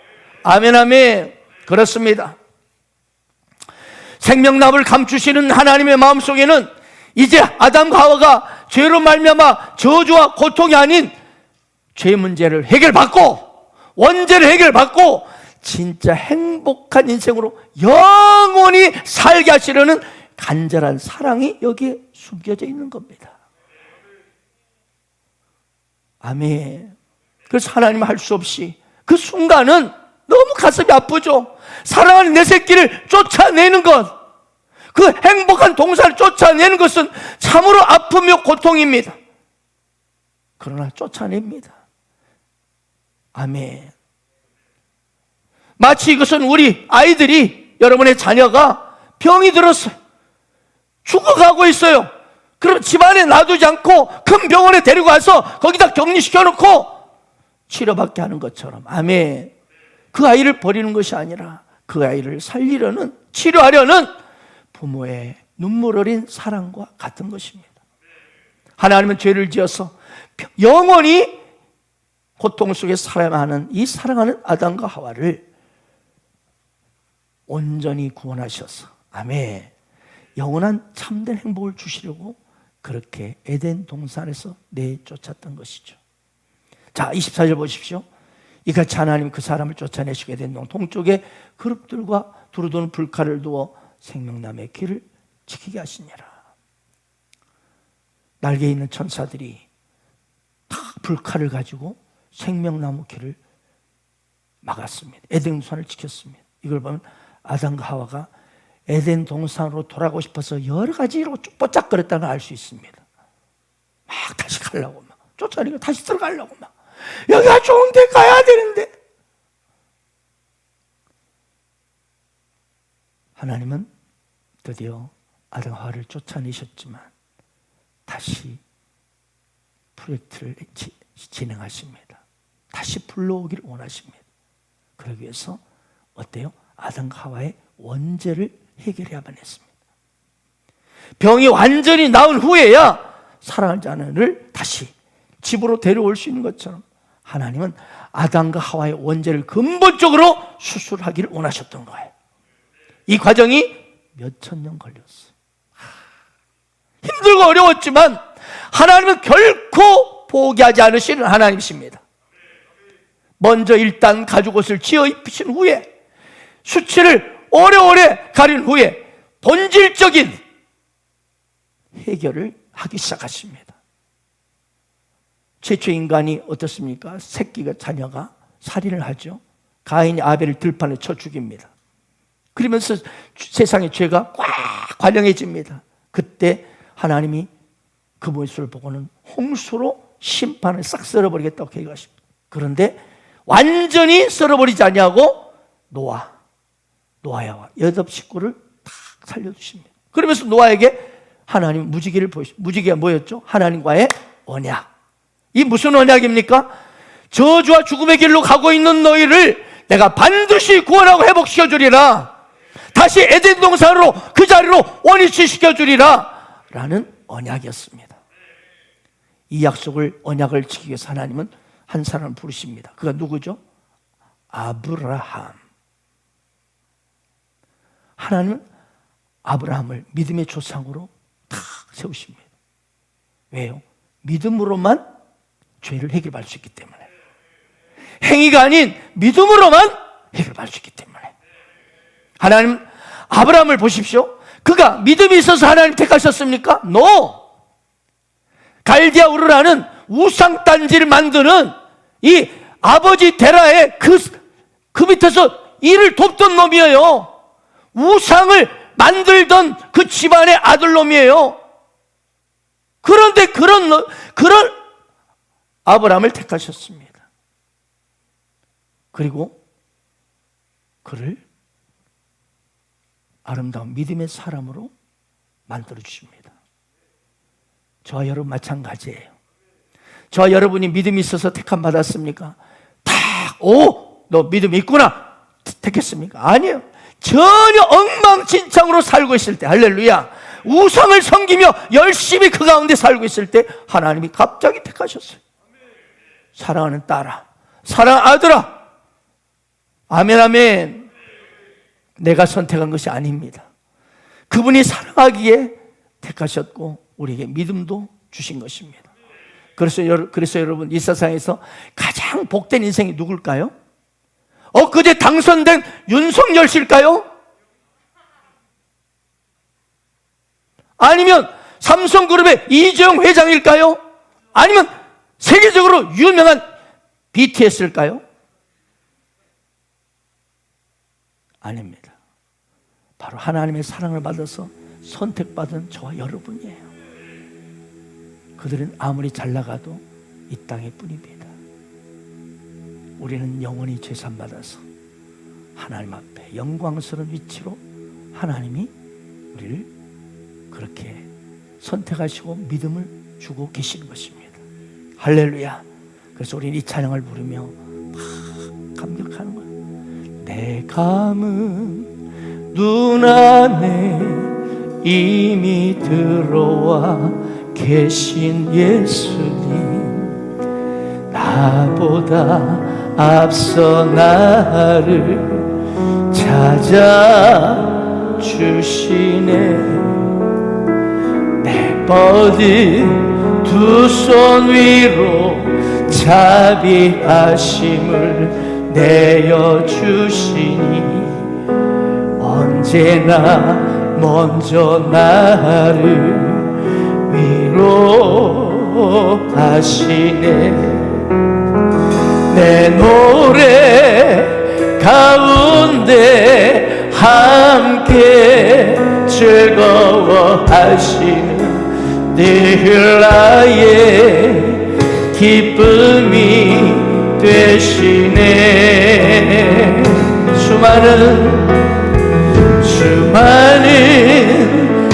아멘, 아멘. 그렇습니다. 생명나무를 감추시는 하나님의 마음속에는 이제 아담과 하와가 죄로 말미암아 저주와 고통이 아닌 죄 문제를 해결받고 원죄를 해결받고 진짜 행복한 인생으로 영원히 살게 하시려는 간절한 사랑이 여기에 숨겨져 있는 겁니다. 아멘. 그래서 하나님은 할 수 없이 그 순간은 너무 가슴이 아프죠. 사랑하는 내 새끼를 쫓아내는 것, 그 행복한 동산을 쫓아내는 것은 참으로 아프며 고통입니다. 그러나 쫓아냅니다. 아멘. 마치 이것은 우리 아이들이, 여러분의 자녀가 병이 들었어요. 죽어가고 있어요. 그럼 집안에 놔두지 않고 큰 병원에 데리고 가서 거기다 격리시켜놓고 치료받게 하는 것처럼. 아멘. 그 아이를 버리는 것이 아니라 그 아이를 살리려는, 치료하려는 부모의 눈물 어린 사랑과 같은 것입니다. 하나님은 죄를 지어서 영원히 고통 속에 살아야만 하는 이 사랑하는 아담과 하와를 온전히 구원하셔서, 아멘, 영원한 참된 행복을 주시려고 그렇게 에덴 동산에서 내쫓았던 것이죠. 자, 24절 보십시오. 이같이 하나님 그 사람을 쫓아내시게 된 동쪽에 그룹들과 두루도는 불칼을 두어 생명나무의 길을 지키게 하시니라. 날개 있는 천사들이 다 불칼을 가지고 생명나무 길을 막았습니다. 에덴 동산을 지켰습니다. 이걸 보면 아담과 하와가 에덴 동산으로 돌아가고 싶어서 여러 가지로 뽀짝거렸다는 걸 알 수 있습니다. 막 다시 가려고 막 쫓아내고 다시 들어가려고 막 여기가 좋은데 가야 되는데, 하나님은 드디어 아담 하와를 쫓아내셨지만 다시 프로젝트를 진행하십니다. 다시 불러오기를 원하십니다. 그러기 위해서 어때요? 아담과 하와의 원죄를 해결해야만 했습니다. 병이 완전히 나은 후에야 사랑하는 자녀를 다시 집으로 데려올 수 있는 것처럼 하나님은 아담과 하와의 원죄를 근본적으로 수술하기를 원하셨던 거예요. 이 과정이 몇천 년 걸렸어요. 힘들고 어려웠지만 하나님은 결코 포기하지 않으시는 하나님이십니다. 먼저 일단 가죽옷을 지어 입히신 후에 수치를 오래오래 가린 후에 본질적인 해결을 하기 시작하십니다. 최초 인간이 어떻습니까? 자녀가 살인을 하죠. 가인이 아벨을 들판에 쳐 죽입니다. 그러면서 세상의 죄가 꽉 관영해집니다. 그때 하나님이 그 모습을 보고는 홍수로 심판을 싹 썰어버리겠다고 계획하십니다. 그런데 완전히 썰어버리지 아니하고 노아야와 8식구를 다 살려주십니다. 그러면서 노아에게 하나님 무지개를 보여주십니다. 무지개가 뭐였죠? 하나님과의 언약. 이 무슨 언약입니까? 저주와 죽음의 길로 가고 있는 너희를 내가 반드시 구원하고 회복시켜 주리라. 다시 에덴 동산으로 그 자리로 원위치시켜 주리라 라는 언약이었습니다. 이 언약을 지키기 위해서 하나님은 한 사람을 부르십니다. 그가 누구죠? 아브라함. 하나님은 아브라함을 믿음의 조상으로 탁 세우십니다. 왜요? 믿음으로만 죄를 해결할 수 있기 때문에, 행위가 아닌 믿음으로만 해결할 수 있기 때문에. 하나님 아브라함을 보십시오. 그가 믿음이 있어서 하나님 택하셨습니까? No. 갈디아 우르라는 우상 단지를 만드는 이 아버지 데라의 그 밑에서 일을 돕던 놈이에요. 우상을 만들던 그 집안의 아들놈이에요. 그런데 그런 아브라함을 택하셨습니다. 그리고 그를 아름다운 믿음의 사람으로 만들어 주십니다. 저와 여러분 마찬가지예요. 저와 여러분이 믿음이 있어서 택함 받았습니까? 너 믿음이 있구나 택했습니까? 아니에요. 전혀 엉망진창으로 살고 있을 때, 할렐루야, 우상을 섬기며 열심히 그 가운데 살고 있을 때 하나님이 갑자기 택하셨어요. 사랑하는 딸아, 사랑하는 아들아, 아멘 아멘. 내가 선택한 것이 아닙니다. 그분이 사랑하기에 택하셨고 우리에게 믿음도 주신 것입니다. 그래서 여러분, 이 세상에서 가장 복된 인생이 누굴까요? 엊그제 당선된 윤석열 씨일까요? 아니면 삼성그룹의 이재용 회장일까요? 아니면 세계적으로 유명한 BTS일까요? 아닙니다. 바로 하나님의 사랑을 받아서 선택받은 저와 여러분이에요. 그들은 아무리 잘 나가도 이 땅의 뿐입니다. 우리는 영원히 죄산받아서 하나님 앞에 영광스러운 위치로 하나님이 우리를 그렇게 선택하시고 믿음을 주고 계시는 것입니다. 할렐루야. 그래서 우리는 이 찬양을 부르며 감격하는 거예요. 내 감은 눈 안에 이미 들어와 계신 예수님, 나보다 앞서 나를 찾아주시네. 내 뻗은 두 손 위로 자비하심을 내어주시니 언제나 먼저 나를 위로 하시네. 내 노래 가운데 함께 즐거워하시는 늘 나의 기쁨이 되시네. 수많은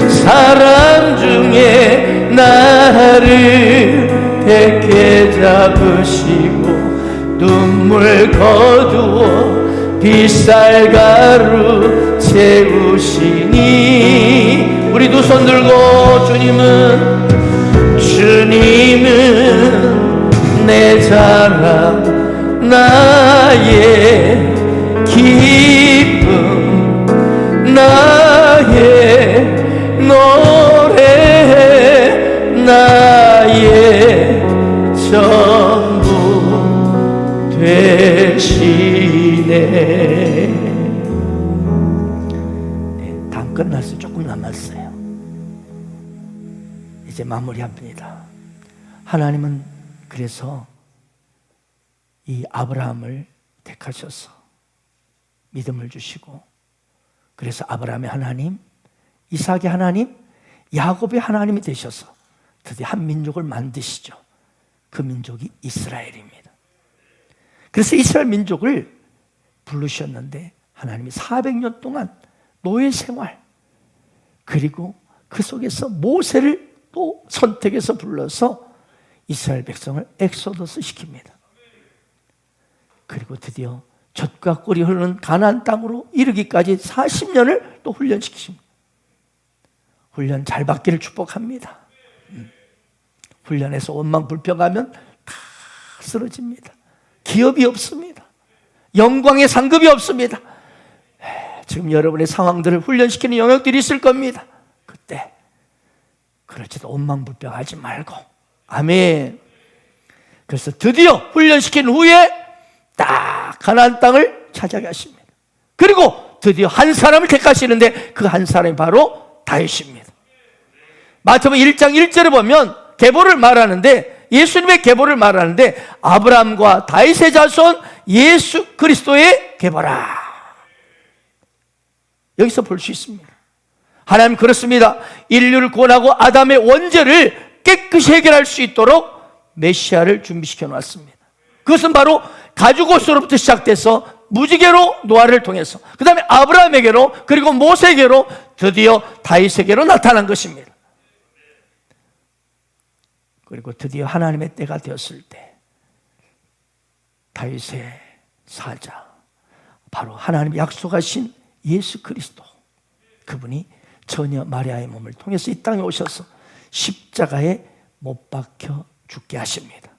사람 중에 나를 택해 잡으시고 눈물 거두어 빛살가루 채우시니. 우리 두 손 들고 주님은 내 자랑 나의 기쁨 나의 노래 나의 전부 되시네. 네, 다음 끝났어요. 조금 남았어요. 이제 마무리합니다. 하나님은 그래서 이 아브라함을 택하셔서 믿음을 주시고, 그래서 아브라함의 하나님, 이삭의 하나님, 야곱의 하나님이 되셔서 드디어 한 민족을 만드시죠. 그 민족이 이스라엘입니다. 그래서 이스라엘 민족을 부르셨는데 하나님이 400년 동안 노예 생활, 그리고 그 속에서 모세를 또 선택해서 불러서 이스라엘 백성을 엑소더스 시킵니다. 그리고 드디어 젖과 꿀이 흐르는 가나안 땅으로 이르기까지 40년을 또 훈련시키십니다. 훈련 잘 받기를 축복합니다. 훈련에서 원망 불평하면 다 쓰러집니다. 기업이 없습니다. 영광의 상급이 없습니다. 지금 여러분의 상황들을 훈련시키는 영역들이 있을 겁니다. 그때 그렇지도 원망 불평하지 말고, 아멘. 그래서 드디어 훈련시킨 후에 딱 가나안 땅을 찾아가게 하십니다. 그리고 드디어 한 사람을 택하시는데 그 한 사람이 바로 다윗입니다. 마태복음 1장 1절에 보면 계보를 말하는데, 예수님의 계보를 말하는데 아브라함과 다윗의 자손 예수 그리스도의 계보라, 여기서 볼 수 있습니다. 하나님 그렇습니다. 인류를 구원하고 아담의 원죄를 깨끗이 해결할 수 있도록 메시아를 준비시켜 놨습니다. 그것은 바로 가죽옷으로부터 시작돼서 무지개로 노아를 통해서, 그 다음에 아브라함에게로, 그리고 모세에게로, 드디어 다윗에게로 나타난 것입니다. 그리고 드디어 하나님의 때가 되었을 때 다윗의 사자, 바로 하나님이 약속하신 예수 그리스도, 그분이 처녀 마리아의 몸을 통해서 이 땅에 오셔서 십자가에 못 박혀 죽게 하십니다.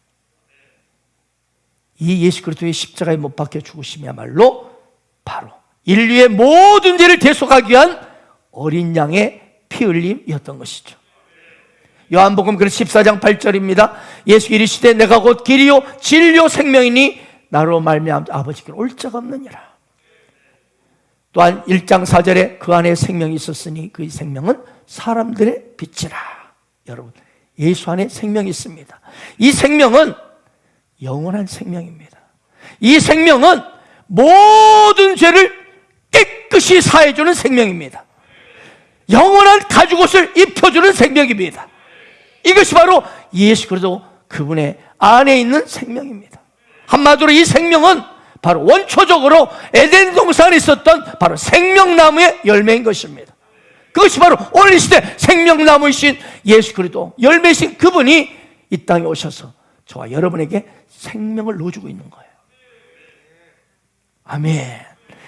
이 예수 그리스도의 십자가에 못 박혀 죽으심이야말로 바로 인류의 모든 죄를 대속하기 위한 어린 양의 피 흘림이었던 것이죠. 요한복음 14장 8절입니다. 예수 이르시되 내가 곧 길이요 진리요 생명이니 나로 말미암아 아버지께로 올 자가 없느니라. 또한 1장 4절에 그 안에 생명이 있었으니 그 생명은 사람들의 빛이라. 여러분, 예수 안에 생명이 있습니다. 이 생명은 영원한 생명입니다. 이 생명은 모든 죄를 깨끗이 사해주는 생명입니다. 영원한 가죽옷을 입혀주는 생명입니다. 이것이 바로 예수 그리스도 그분의 안에 있는 생명입니다. 한마디로 이 생명은 바로 원초적으로 에덴 동산에 있었던 바로 생명나무의 열매인 것입니다. 그것이 바로 오늘 이 시대 생명나무이신 예수 그리스도, 열매이신 그분이 이 땅에 오셔서 저와 여러분에게 생명을 넣어주고 있는 거예요. 아멘.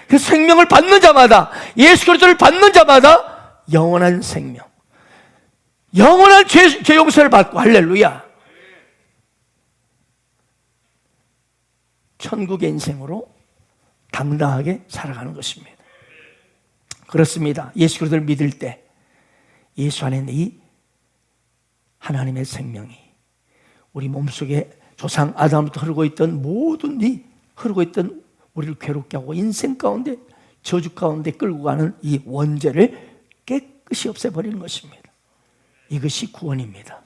그 생명을 받는 자마다, 예수 그리스도를 받는 자마다 영원한 생명, 영원한 죄 용서를 받고, 할렐루야, 천국의 인생으로 당당하게 살아가는 것입니다. 그렇습니다. 예수 그리스도를 믿을 때 예수 안에 있는 이 하나님의 생명이 우리 몸속에 조상 아담부터 흐르고 있던 모든 이 흐르고 있던 우리를 괴롭게 하고 인생 가운데 저주 가운데 끌고 가는 이 원죄를 깨끗이 없애버리는 것입니다. 이것이 구원입니다.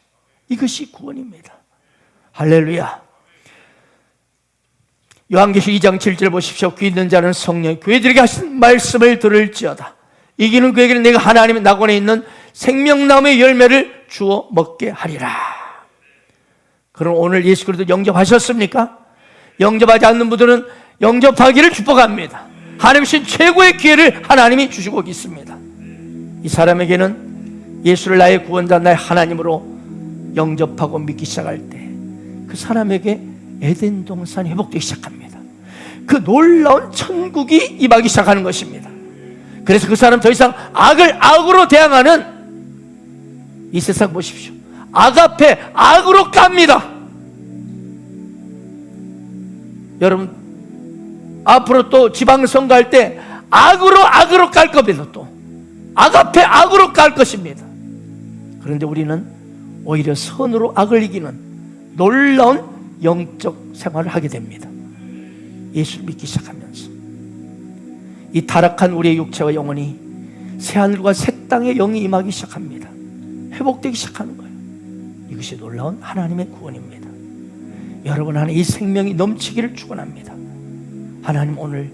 이것이 구원입니다. 할렐루야. 요한계시록 2장 7절 보십시오. 귀 있는 자는 성령 교회들에게 하신 말씀을 들을지어다. 이기는 그에게는 내가 하나님의 낙원에 있는 생명나무의 열매를 주어 먹게 하리라. 그럼 오늘 예수 그리스도 영접하셨습니까? 영접하지 않는 분들은 영접하기를 축복합니다. 하나님 신 최고의 기회를 하나님이 주시고 있습니다. 이 사람에게는 예수를 나의 구원자, 나의 하나님으로 영접하고 믿기 시작할 때 그 사람에게 에덴 동산이 회복되기 시작합니다. 그 놀라운 천국이 임하기 시작하는 것입니다. 그래서 그 사람 더 이상 악을 악으로 대항하는 이 세상 보십시오. 악 앞에 악으로 깝니다. 여러분 앞으로 또 지방선거 할 때 악으로 깔 겁니다. 또 악 앞에 악으로 깔 것입니다. 그런데 우리는 오히려 선으로 악을 이기는 놀라운 영적 생활을 하게 됩니다. 예수를 믿기 시작하면서 이 타락한 우리의 육체와 영혼이 새하늘과 새 땅의 영이 임하기 시작합니다. 회복되기 시작하는 거예요. 이것이 놀라운 하나님의 구원입니다. 여러분 안에 이 생명이 넘치기를 축원합니다. 하나님 오늘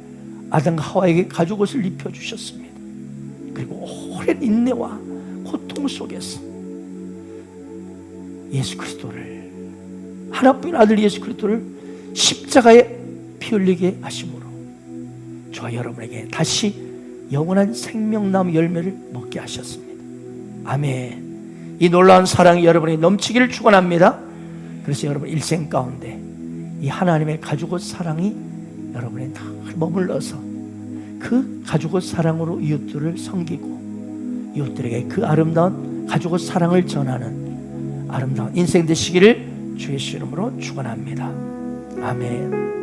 아담과 하와에게 가죽옷을 입혀주셨습니다. 그리고 오랜 인내와 고통 속에서 예수 그리스도를, 하나뿐인 아들 예수 그리스도를 십자가에 피 흘리게 하심으로 저와 여러분에게 다시 영원한 생명나무 열매를 먹게 하셨습니다. 아멘. 이 놀라운 사랑이 여러분이 넘치기를 축원합니다. 그래서 여러분 일생 가운데 이 하나님의 가죽옷 사랑이 여러분의 늘 머물러서 그 가죽옷 사랑으로 이웃들을 섬기고 이웃들에게 그 아름다운 가죽옷 사랑을 전하는 아름다운 인생 되시기를 주의 이름으로 축원합니다. 아멘.